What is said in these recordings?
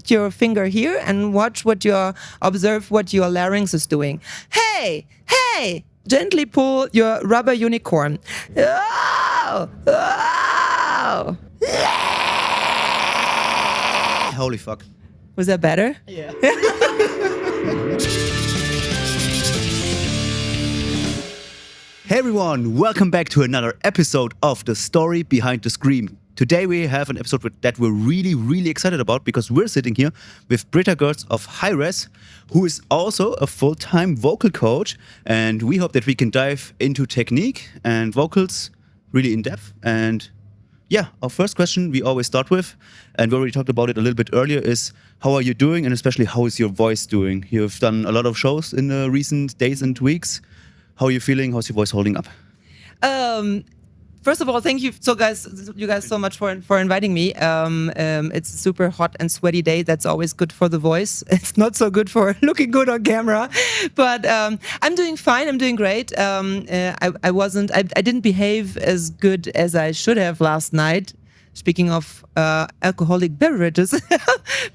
put your finger here and observe what your larynx is doing. Hey, hey, gently pull your rubber unicorn. Oh, oh. Holy fuck. Was that better? Yeah. Hey everyone, welcome back to another episode of The Story Behind the Scream. Today we have an episode that we're really excited about because we're sitting here with Britta Görtz of Hiraes, who is also a full-time vocal coach, and we hope that we can dive into technique and vocals really in depth. And yeah, our first question we always start with, and we already talked about it a little bit earlier, is how are you doing, and especially how is your voice doing? You've done a lot of shows in the recent days and weeks. How are you feeling? How's your voice holding up? First of all, thank you you guys so much for inviting me. It's a super hot and sweaty day. That's always good for the voice. It's not so good for looking good on camera, but I'm doing fine. I'm doing great. I didn't behave as good as I should have last night. Speaking of alcoholic beverages,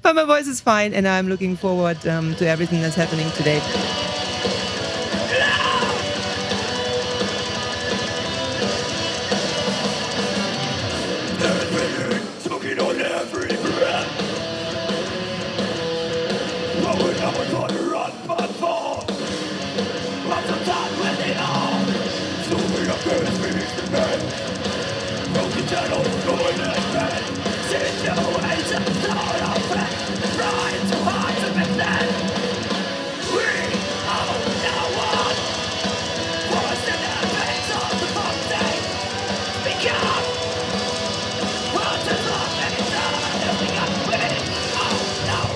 but my voice is fine, and I'm looking forward to everything that's happening today.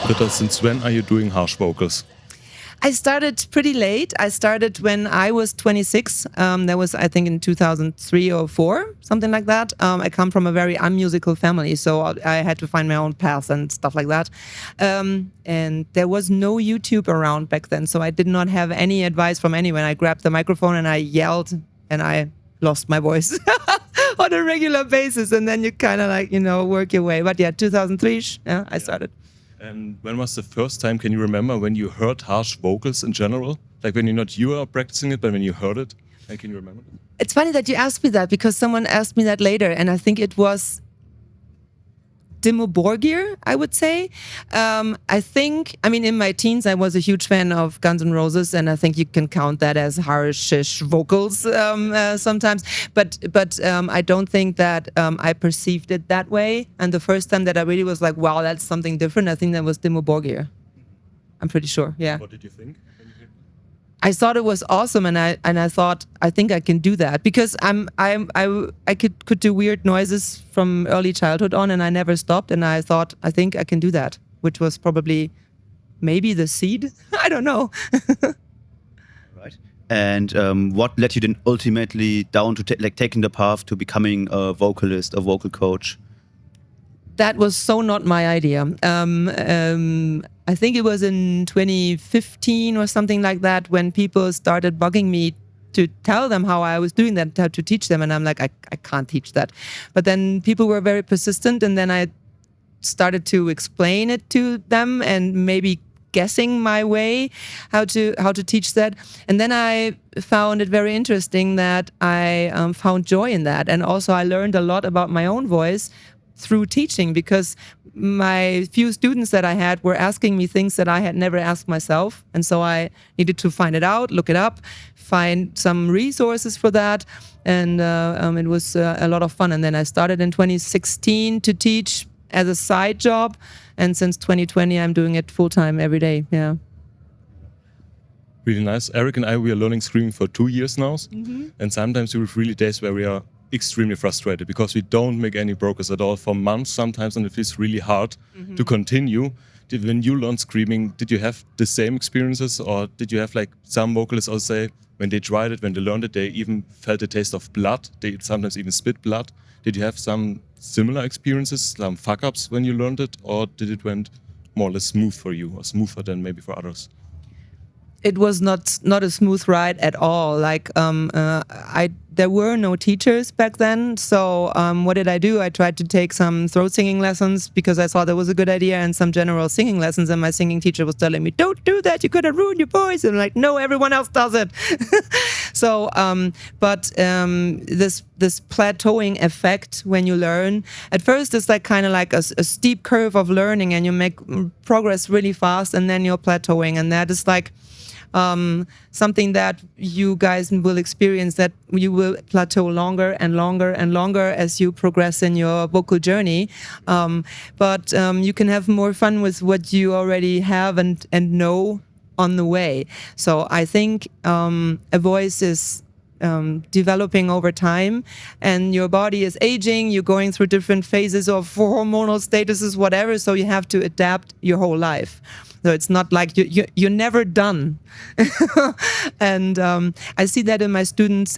Britta, since when are you doing harsh vocals? I started pretty late. I started when I was 26. That was, I think, in 2003 or 4, something like that. I come from a very unmusical family, so I had to find my own path and stuff like that. And there was no YouTube around back then, so I did not have any advice from anyone. I grabbed the microphone and I yelled, and I lost my voice on a regular basis. And then you kind of work your way. But yeah, 2003, I started. And when was the first time, can you remember, when you heard harsh vocals in general? Like when you are practicing it, but when you heard it, can you remember? It's funny that you asked me that because someone asked me that later, and I think it was Dimmu Borgir, I would say. In my teens, I was a huge fan of Guns N' Roses, and I think you can count that as harshish vocals sometimes. But I don't think that I perceived it that way. And the first time that I really was like, wow, that's something different, I think that was Dimmu Borgir. I'm pretty sure, yeah. What did you think? I thought it was awesome, and I thought, I think I can do that because I could do weird noises from early childhood on, and I never stopped. And I thought, I think I can do that, which was probably maybe the seed. I don't know. Right. And what led you then ultimately down to taking the path to becoming a vocalist, a vocal coach? That was so not my idea. I think it was in 2015 or something like that when people started bugging me to tell them how I was doing that, how to teach them. And I'm like, I can't teach that. But then people were very persistent, and then I started to explain it to them and maybe guessing my way how to teach that. And then I found it very interesting that I found joy in that. And also I learned a lot about my own voice through teaching, because my few students that I had were asking me things that I had never asked myself. And so I needed to find it out, look it up, find some resources for that. And it was a lot of fun. And then I started in 2016 to teach as a side job. And since 2020, I'm doing it full time every day. Yeah. Really nice. Eric and I, we are learning screaming for 2 years now. Mm-hmm. And sometimes we have really days where we are extremely frustrated because we don't make any progress at all for months sometimes, and it feels really hard to continue. When you learned screaming, did you have the same experiences, or did you have like some vocalists also say when they tried it, when they learned it, they even felt the taste of blood, they sometimes even spit blood? Did you have some similar experiences, some fuck-ups when you learned it, or did it went more or less smooth for you, or smoother than maybe for others? it was not a smooth ride at all. Like there were no teachers back then. So what did I do? I tried to take some throat singing lessons because I thought that was a good idea, and some general singing lessons. And my singing teacher was telling me, "Don't do that. You're gonna ruin your voice." And I'm like, "No, everyone else does it." So, this plateauing effect when you learn, at first it's like kind of like a steep curve of learning, and you make progress really fast, and then you're plateauing, and that is like something that you guys will experience, that you will plateau longer and longer and longer as you progress in your vocal journey. But you can have more fun with what you already have and know on the way. So I think a voice is developing over time, and your body is aging, you're going through different phases of hormonal statuses, whatever, so you have to adapt your whole life. So it's not like you're never done. And I see that in my students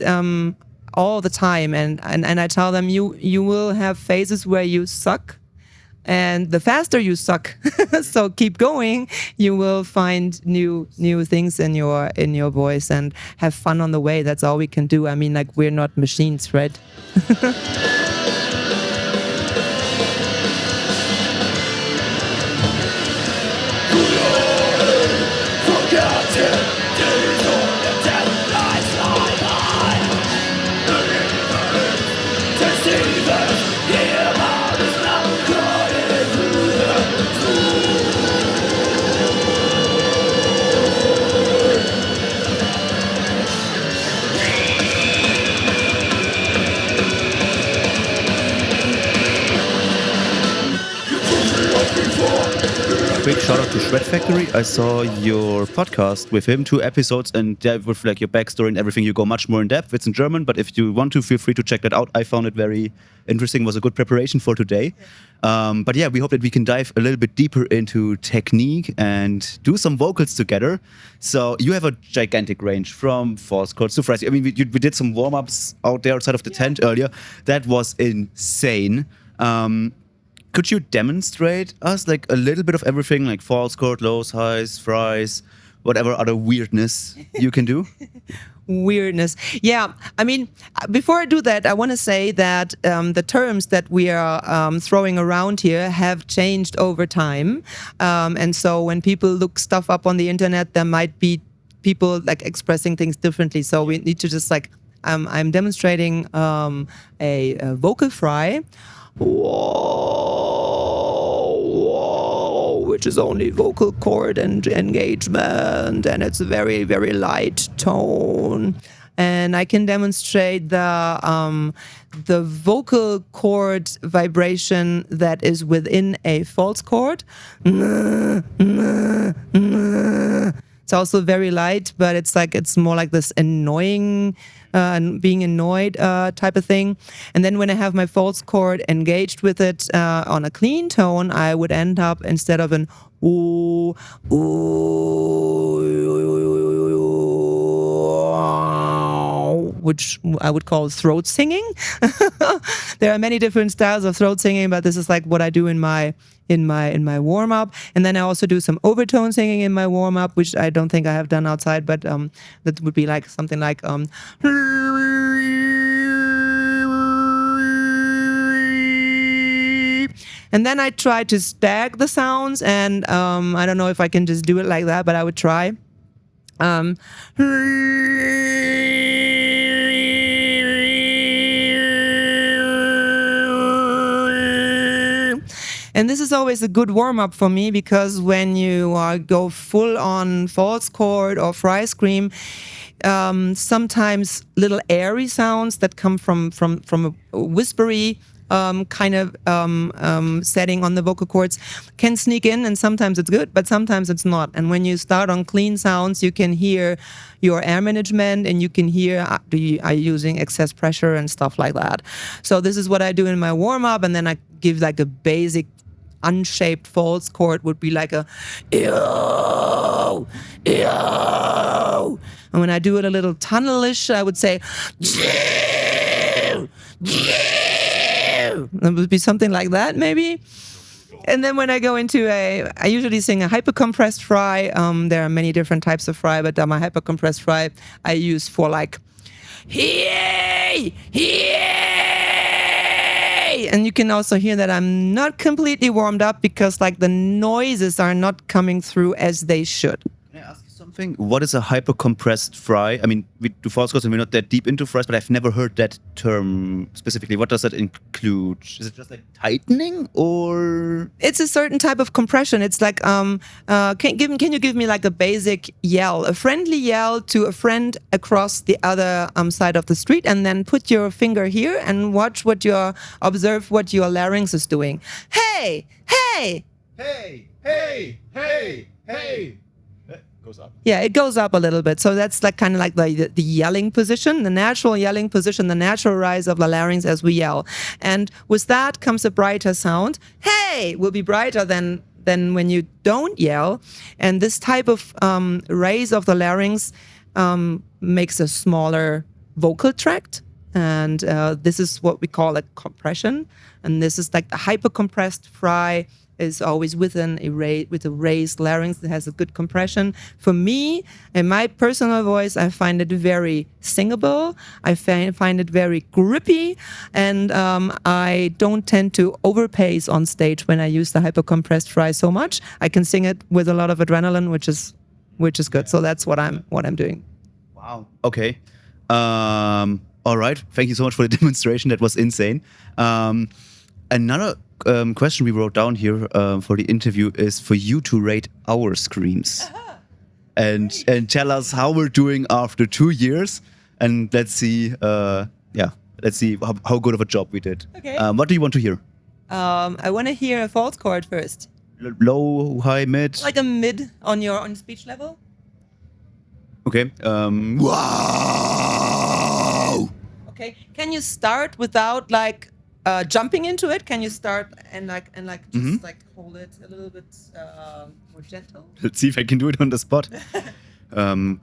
all the time, and I tell them you will have phases where you suck, and the faster you suck, so keep going, you will find new things in your voice and have fun on the way. That's all we can do. I mean, like, we're not machines, right? Quick shout out to Shred Factory. I saw your podcast with him, 2 episodes, and with like your backstory and everything, you go much more in depth. It's in German, but if you want to, feel free to check that out. I found it very interesting. It was a good preparation for today. But yeah, we hope that we can dive a little bit deeper into technique and do some vocals together. So you have a gigantic range from false chords to fries. I mean, we did some warm-ups out there outside of the tent earlier. That was insane. Could you demonstrate us like a little bit of everything, like false chord, lows, highs, fries, whatever other weirdness you can do? Weirdness. Yeah. I mean, before I do that, I want to say that the terms that we are throwing around here have changed over time. And so when people look stuff up on the internet, there might be people like expressing things differently. So we need to just like, I'm demonstrating a vocal fry. Whoa, which is only vocal cord and engagement, and it's a very, very light tone. And I can demonstrate the vocal cord vibration that is within a false chord. It's also very light, but it's more like this annoying, being annoyed type of thing. And then when I have my false chord engaged with it on a clean tone, I would end up, instead of an ooh, which I would call throat singing. There are many different styles of throat singing, but this is like what I do in my warm up. And then I also do some overtone singing in my warm up, which I don't think I have done outside, but that would be like something like and then I try to stag the sounds, and I don't know if I can just do it like that, but I would try. And this is always a good warm-up for me, because when you go full-on false chord or fry scream, sometimes little airy sounds that come from a whispery kind of setting on the vocal cords can sneak in, and sometimes it's good, but sometimes it's not. And when you start on clean sounds, you can hear your air management, and you can hear are you using excess pressure and stuff like that. So this is what I do in my warm-up, and then I give like a basic unshaped false chord, would be like a ew, ew. And when I do it a little tunnelish, I would say ew, ew. It would be something like that, maybe. And then when I go into I usually sing a hypercompressed fry. There are many different types of fry, but my hypercompressed fry I use for like, hey, hey. And you can also hear that I'm not completely warmed up because like the noises are not coming through as they should. Can I ask you something? What is a hyper-compressed fry? I mean, we do false chords and we're not that deep into fries, but I've never heard that term specifically. What does that include? Is it just like tightening or? It's a certain type of compression. It's like, can you give me like a basic yell, a friendly yell to a friend across the other side of the street, and then put your finger here and observe what your larynx is doing. Hey, hey. Hey, hey, hey, hey. Goes up. Yeah, it goes up a little bit. So that's like kind of like the yelling position, the natural yelling position, the natural rise of the larynx as we yell. And with that comes a brighter sound. Hey, will be brighter than when you don't yell. And this type of raise of the larynx makes a smaller vocal tract. And this is what we call a compression. And this is like the hypercompressed fry is always with a raised larynx that has a good compression. For me, in my personal voice, I find it very singable. I find it very grippy, and I don't tend to overpace on stage when I use the hypercompressed fry so much. I can sing it with a lot of adrenaline, which is good. So that's what I'm doing. Wow. Okay. All right. Thank you so much for the demonstration. That was insane. Another question we wrote down here for the interview is for you to rate our screams and tell us how we're doing after 2 years, and let's see how good of a job we did. Okay. What do you want to hear? I want to hear a false chord first. Low, high, mid? Like a mid on speech level. Okay. Wow. Okay. Can you start without like jumping into it? Can you start and just like hold it a little bit more gentle? Let's see if I can do it on the spot. Whoa.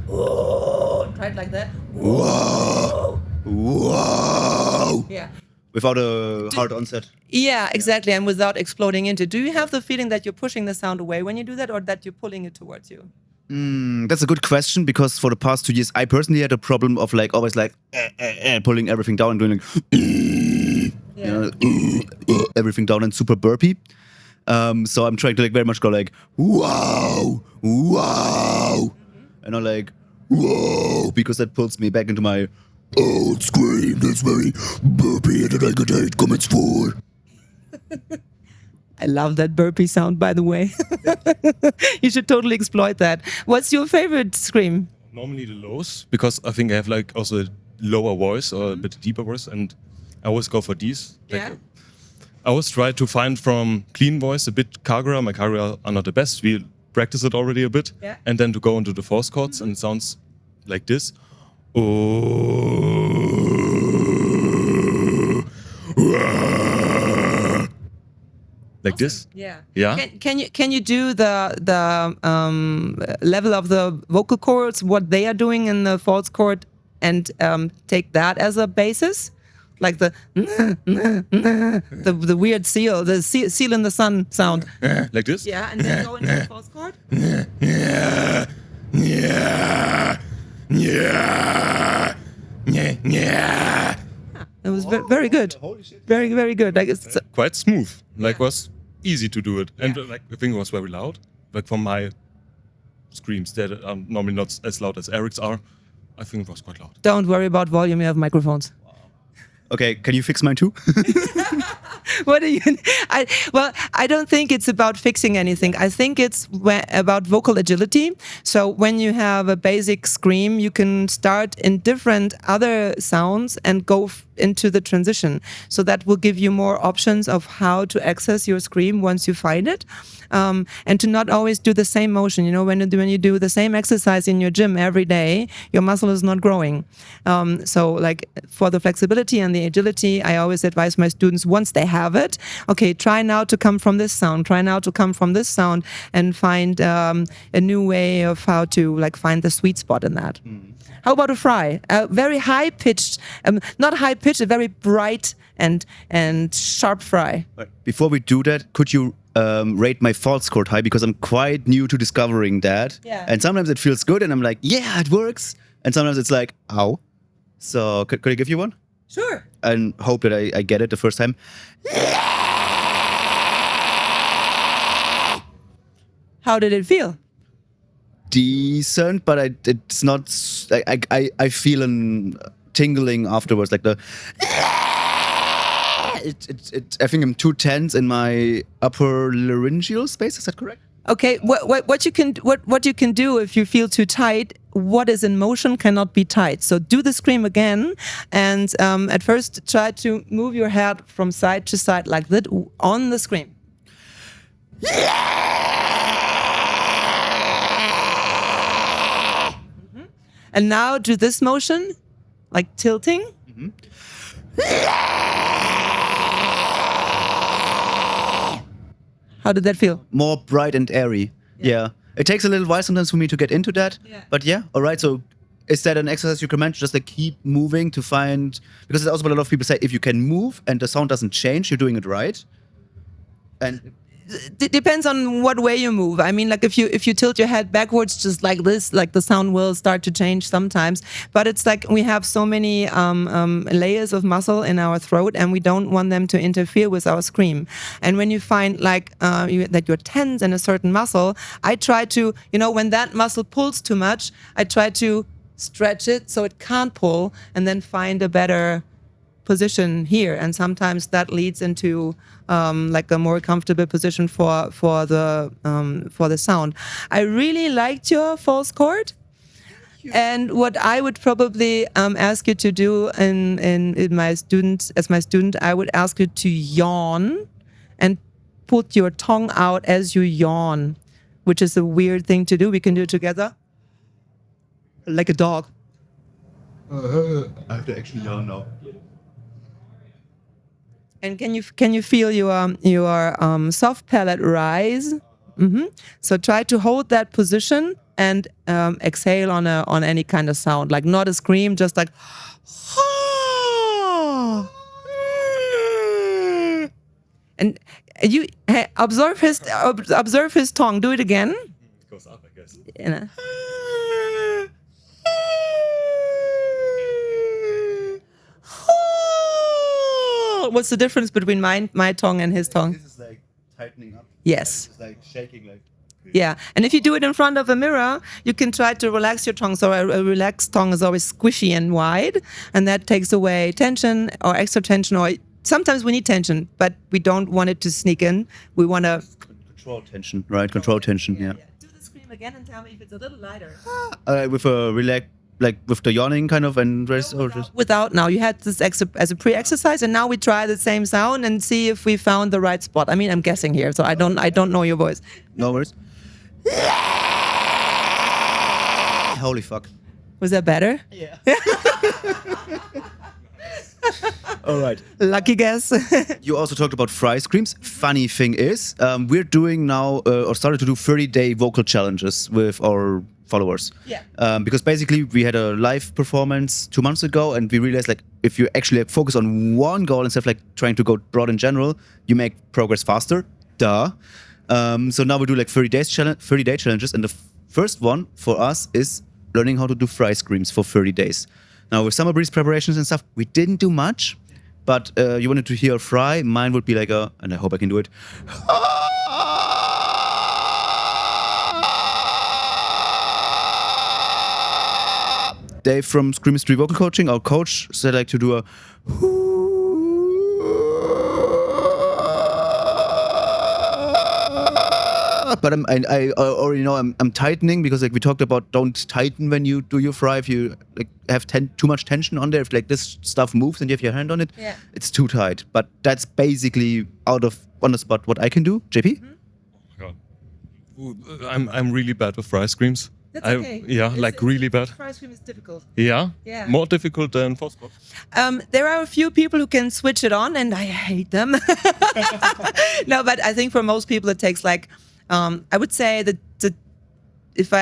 Whoa. Try it like that. Whoa. Whoa. Yeah. Without a hard onset. Yeah, exactly. And without exploding into. Do you have the feeling that you're pushing the sound away when you do that, or that you're pulling it towards you? That's a good question, because for the past 2 years, I personally had a problem of like always like pulling everything down and doing like everything down and super burpy. So I'm trying to like very much go like wow, wow, and I'm like whoa, because that pulls me back into my old scream that's very burpy and I get 8 comments for. I love that burpee sound, by the way. You should totally exploit that. What's your favorite scream? Normally the lows, because I think I have like also a lower voice or a bit deeper voice, and I always go for these. Yeah. Like, I always try to find from clean voice a bit Kargyraa. My Kargyraa are not the best. We practice it already a bit. Yeah. And then to go into the false chords, and it sounds like this. Like this? Yeah. Yeah. Can you do the level of the vocal cords, what they are doing in the false chord, and take that as a basis, like the weird seal, the seal in the sun sound. Like this? Yeah, and then go into the false chord. It was very good. Very, very good. Like it's quite smooth. Like was easy to do it, and like I think it was very loud. Like from my screams that are normally not as loud as Eric's are, I think it was quite loud. Don't worry about volume. You have microphones. Okay, can you fix mine too? What do you? I don't think it's about fixing anything. I think it's about vocal agility. So when you have a basic scream, you can start in different other sounds and go into the transition. So that will give you more options of how to access your scream once you find it, and to not always do the same motion. You know, when you do the same exercise in your gym every day, your muscle is not growing. So like for the flexibility and the agility, I always advise my students, once they have it, okay, try now to come from this sound, try now to come from this sound, and find a new way of how to like find the sweet spot in that. How about a fry? A very high pitched, not high pitched, a very bright and sharp fry. Right. Before we do that, could you rate my false chord high, because I'm quite new to discovering that. Yeah. And sometimes it feels good and I'm like, yeah, it works. And sometimes it's like, ow. So could I give you one? Sure. And hope that I get it the first time. How did it feel? Decent, but it's not. I feel an tingling afterwards, like the. I think I'm too tense in my upper laryngeal space. Is that correct? Okay. What you can do if you feel too tight? What is in motion cannot be tight. So do the scream again, and at first try to move your head from side to side like that on the scream. And now do this motion, like tilting. How did that feel? More bright and airy. Yeah. It takes a little while sometimes for me to get into that. Yeah. But yeah, all right. So is that an exercise you recommend? Just like keep moving to find, because it's also what a lot of people say, if you can move and the sound doesn't change, you're doing it right. And Depends on what way you move. I mean, like if you tilt your head backwards just like this, like the sound will start to change sometimes. But it's like we have so many layers of muscle in our throat, and we don't want them to interfere with our scream. And when you find like that you're tense in a certain muscle, I try to, when that muscle pulls too much, I try to stretch it so it can't pull, and then find a better position here. And sometimes that leads into like a more comfortable position for the sound. I really liked your false chord. And what I would probably ask you to do in my student, I would ask you to yawn and put your tongue out as you yawn, which is a weird thing to do. We can do it together, like a dog. I have to actually yawn now. And can you feel your soft palate rise? So try to hold that position and exhale on any kind of sound, like not a scream, just like. And you observe his tongue. Do it again. It goes up, I guess. What's the difference between my tongue and his tongue? This is like tightening up. Yes. It's like shaking, like. Yeah, and if you do it in front of a mirror, you can try to relax your tongue. So a relaxed tongue is always squishy and wide, and that takes away tension or extra tension. Or sometimes we need tension, but we don't want it to sneak in. We want to Control tension, right? Control tension, yeah. Do the scream again and tell me if it's a little lighter. With a relax, like with the yawning kind of, and rest, or just. Without now, you had this as a pre-exercise, and now we try the same sound and see if we found the right spot. I mean, I'm guessing here, so I don't know your voice. No worries. Holy fuck. Was that better? Yeah. All right. Lucky guess. You also talked about fry screams. Funny thing is, we're doing now, or started to do 30-day vocal challenges with our followers. Yeah. Because basically we had a live performance 2 months ago, and we realized like if you actually focus on one goal instead of like trying to go broad in general, you make progress faster. Duh. So now we do like 30-day challenges, and the first one for us is learning how to do fry screams for 30 days. Now with summer breeze preparations and stuff, we didn't do much, but you wanted to hear a fry. Mine would be like and I hope I can do it. Dave from Scream Mystery Vocal Coaching, our coach, said like to do a. But I already know I'm tightening, because like we talked about, don't tighten when you do your fry. If you like have too much tension on there, if like this stuff moves and you have your hand on it, it's too tight. But that's basically on the spot what I can do. JP? Oh my God. I'm really bad with fry screams. That's okay. Really bad. Fry scream is difficult. Yeah? Yeah. More difficult than false chord? There are a few people who can switch it on, and I hate them. No, but I think for most people it takes like, I would say that if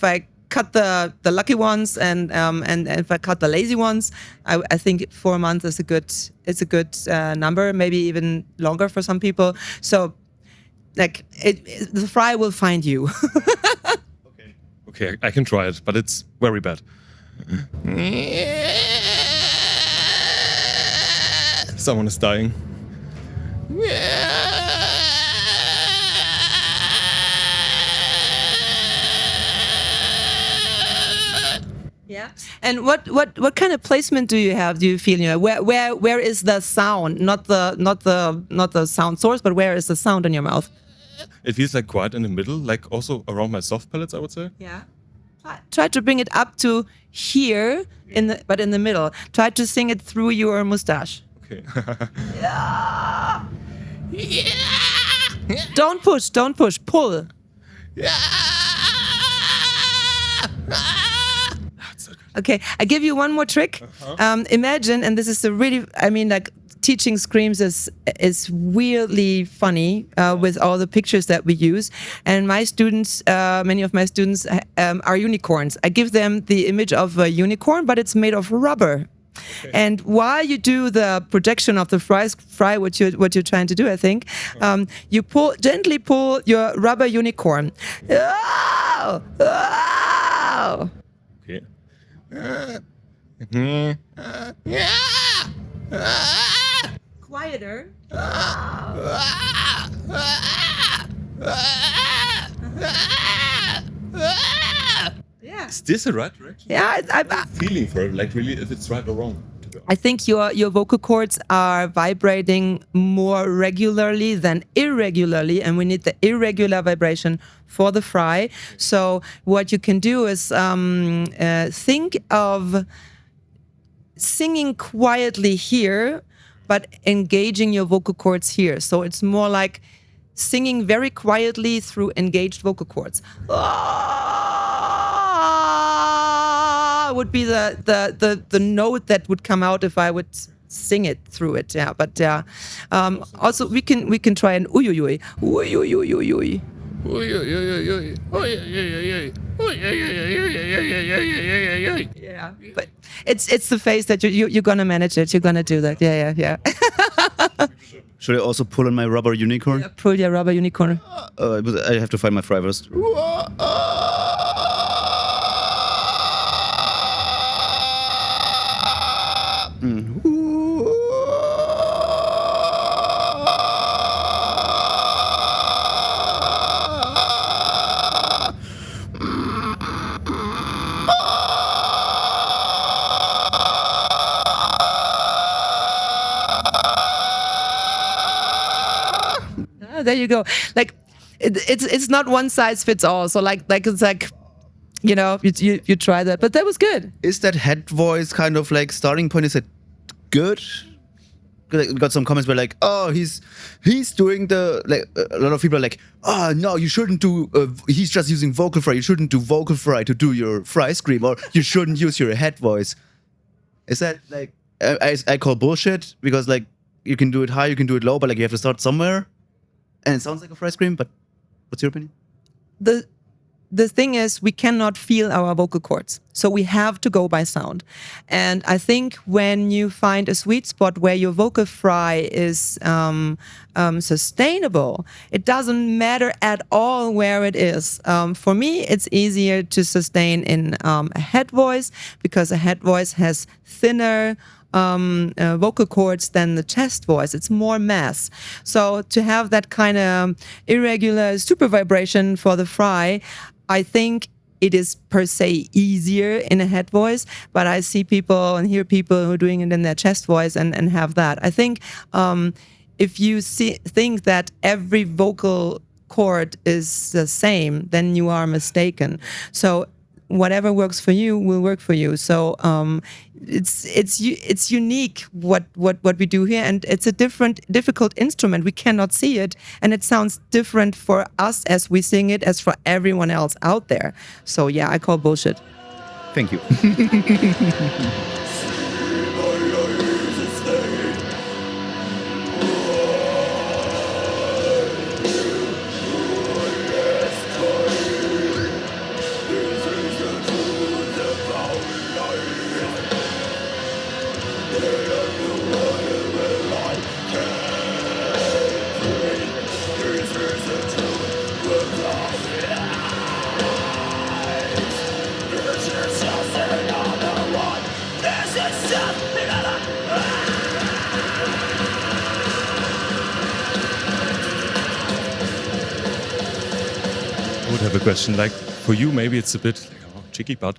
I cut the lucky ones and if I cut the lazy ones, I think 4 months is a good number, maybe even longer for some people. So like the fry will find you. Okay, I can try it, but it's very bad. Someone is dying. Yeah. And what kind of placement do you have? Do you feel, where is the sound? Not the sound source, but where is the sound in your mouth? It feels like quite in the middle, like also around my soft palates, I would say. Yeah. Try to bring it up to here, but in the middle. Try to sing it through your mustache. Okay. Yeah. Yeah. Don't push, pull. Yeah. Okay, I give you one more trick. Imagine, and this is teaching screams is weirdly funny with all the pictures that we use. And my students, many of my students are unicorns. I give them the image of a unicorn, but it's made of rubber. Okay. And while you do the projection of the fry, what you're trying to do, I think, you gently pull your rubber unicorn. Oh! Oh! Okay. Quieter. Yeah. Is this a right direction? Yeah, I'm feeling for it, like really if it's right or wrong. I think your vocal cords are vibrating more regularly than irregularly, and we need the irregular vibration for the fry. So what you can do is think of singing quietly here, but engaging your vocal cords here. So it's more like singing very quietly through engaged vocal cords. Would be the note that would come out if I would sing it through it. Yeah, but also we can try an uyuyuy. Uyuyuyuyuy. Yeah, but it's the face that you're gonna manage it. You're gonna do that. Yeah. Should I also pull on my rubber unicorn? Yeah, pull your rubber unicorn. I have to find my fry first. There you go. Like it's not one size fits all. So like it's like, you try that, but that was good. Is that head voice kind of like starting point? Is it good? We got some comments where like, oh, he's doing the, like, a lot of people are like, oh no, you shouldn't do. He's just using vocal fry. You shouldn't do vocal fry to do your fry scream, or you shouldn't use your head voice. Is that like I call bullshit, because like you can do it high, you can do it low, but like you have to start somewhere, and it sounds like a fry scream. But what's your opinion? The thing is, we cannot feel our vocal cords, so we have to go by sound. And I think when you find a sweet spot where your vocal fry is sustainable, it doesn't matter at all where it is. For me, it's easier to sustain in a head voice, because a head voice has thinner vocal cords than the chest voice. It's more mass. So to have that kind of irregular super vibration for the fry, I think it is per se easier in a head voice, but I see people and hear people who are doing it in their chest voice and have that. I think if you think that every vocal cord is the same, then you are mistaken. So whatever works for you will work for you. So it's unique what we do here, and it's a difficult instrument. We cannot see it, and it sounds different for us as we sing it as for everyone else out there. So yeah, I call bullshit. Thank you. have a question. Like for you, maybe it's a bit tricky, but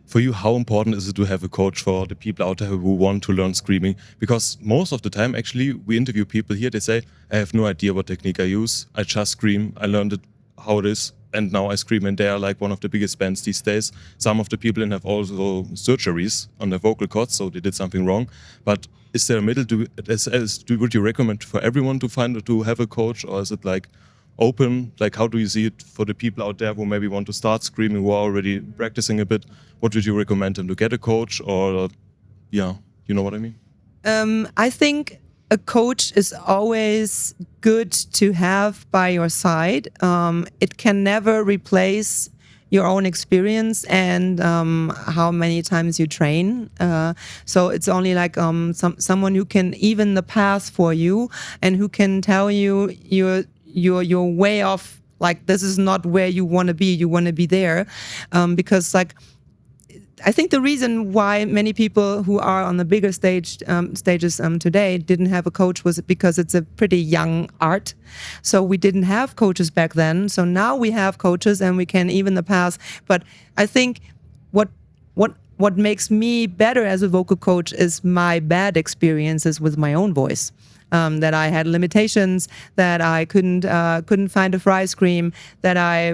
for you, how important is it to have a coach for the people out there who want to learn screaming? Because most of the time, actually, we interview people here. They say, I have no idea what technique I use. I just scream. I learned it how it is. And now I scream, and they are like one of the biggest bands these days. Some of the people have also surgeries on their vocal cords, so they did something wrong. But is there a middle? Would you recommend for everyone to have a coach, or is it like open? Like, how do you see it for the people out there who maybe want to start screaming, who are already practicing a bit? What would you recommend them to get a coach, or you know what I mean? I think a coach is always good to have by your side. It can never replace your own experience and how many times you train. So it's only like someone who can even the path for you and who can tell you your way of, like, this is not where you want to be. You want to be there, because like, I think the reason why many people who are on the bigger stages today didn't have a coach was because it's a pretty young art. So we didn't have coaches back then. So now we have coaches and we can even the path. But I think what makes me better as a vocal coach is my bad experiences with my own voice. That I had limitations, that I couldn't find a fry scream, that I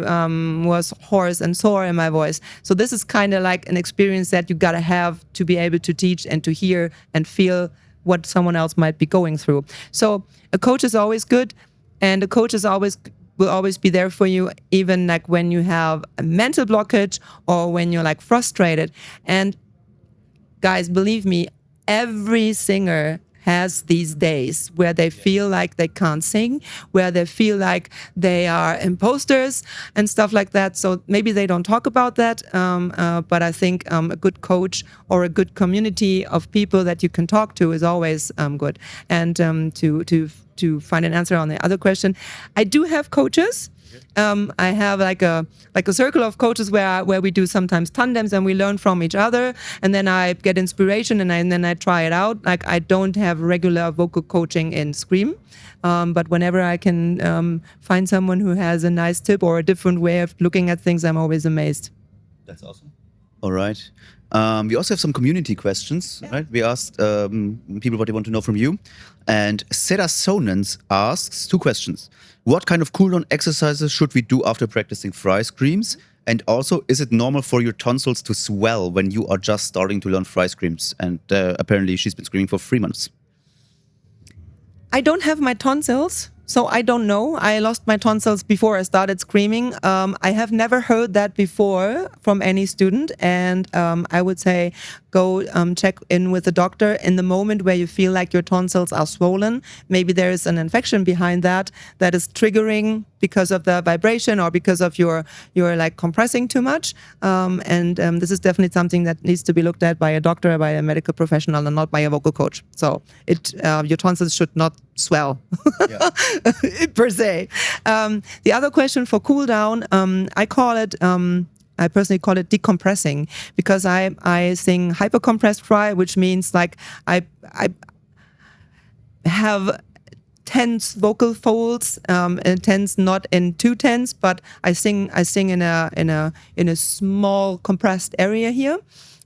was hoarse and sore in my voice. So this is kind of like an experience that you gotta have to be able to teach and to hear and feel what someone else might be going through. So a coach is always good, and a coach will always be there for you, even like when you have a mental blockage or when you're like frustrated. And guys, believe me, every singer has these days where they feel like they can't sing, where they feel like they are imposters and stuff like that. So maybe they don't talk about that, but I think a good coach or a good community of people that you can talk to is always good. And to find an answer on the other question, I do have coaches. I have like a circle of coaches where we do sometimes tandems and we learn from each other, and then I get inspiration and then I try it out. Like, I don't have regular vocal coaching in Scream, but whenever I can find someone who has a nice tip or a different way of looking at things, I'm always amazed. That's awesome. All right. We also have some community questions, right? We asked people what they want to know from you. And Seda Sonans asks 2 questions. What kind of cool-down exercises should we do after practicing fry screams? And also, is it normal for your tonsils to swell when you are just starting to learn fry screams? And apparently she's been screaming for 3 months. I don't have my tonsils, so I don't know. I lost my tonsils before I started screaming. I have never heard that before from any student, and I would say go check in with the doctor in the moment where you feel like your tonsils are swollen. Maybe there is an infection behind that is triggering because of the vibration or because of you're like compressing too much. And this is definitely something that needs to be looked at by a doctor, by a medical professional, and not by a vocal coach. So your tonsils should not swell per se. The other question for cool down, I personally call it decompressing, because I sing hypercompressed fry, which means like I have tense vocal folds, and tense not in 2 tense, but I sing in a small compressed area here.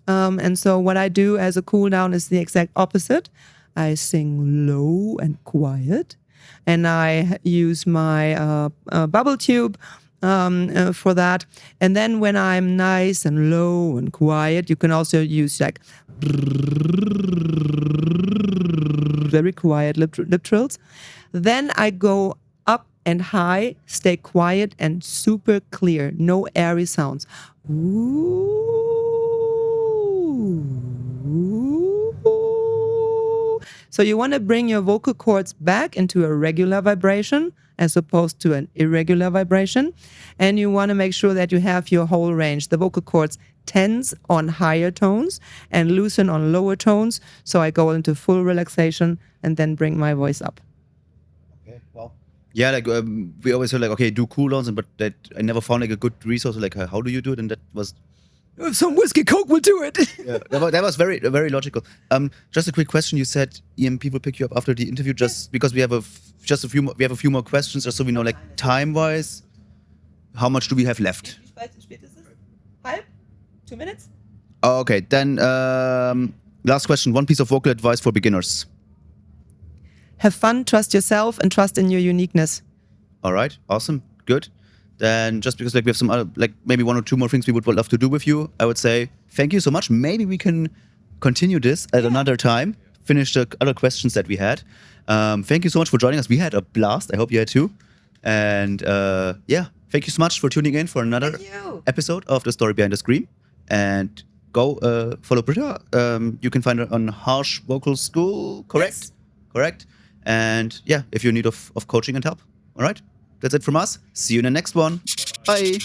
And so what I do as a cool down is the exact opposite. I sing low and quiet, and I use my bubble tube for that. And then when I'm nice and low and quiet, you can also use like very quiet lip trills. Then I go up and high, stay quiet and super clear, no airy sounds. So you want to bring your vocal cords back into a regular vibration as opposed to an irregular vibration. And you want to make sure that you have your whole range. The vocal cords tense on higher tones and loosen on lower tones. So I go into full relaxation and then bring my voice up. Okay, well. Yeah, like we always heard like, okay, do cool downs, but that I never found like a good resource. Like, how do you do it? And that was... Some whiskey coke will do it. Yeah, that was very logical. Just a quick question. You said EMP will pick you up after the interview, just because we have a few more questions, just so we know, like, time wise. how much do we have left? Spät ist es? Halb? 2 minutes? Okay, then last question. One piece of vocal advice for beginners. Have fun, trust yourself, and trust in your uniqueness. All right, awesome, good. Then just because like we have some other, like maybe 1 or 2 more things we would love to do with you, I would say thank you so much. Maybe we can continue this at another time, finish the other questions that we had. Thank you so much for joining us. We had a blast. I hope you had too. And yeah, thank you so much for tuning in for another episode of The Story Behind the Scream. And go follow Britta. You can find her on Harsh Vocal School, correct? Yes. Correct. And yeah, if you're in need of coaching and help. All right, that's it from us. See you in the next one. Bye.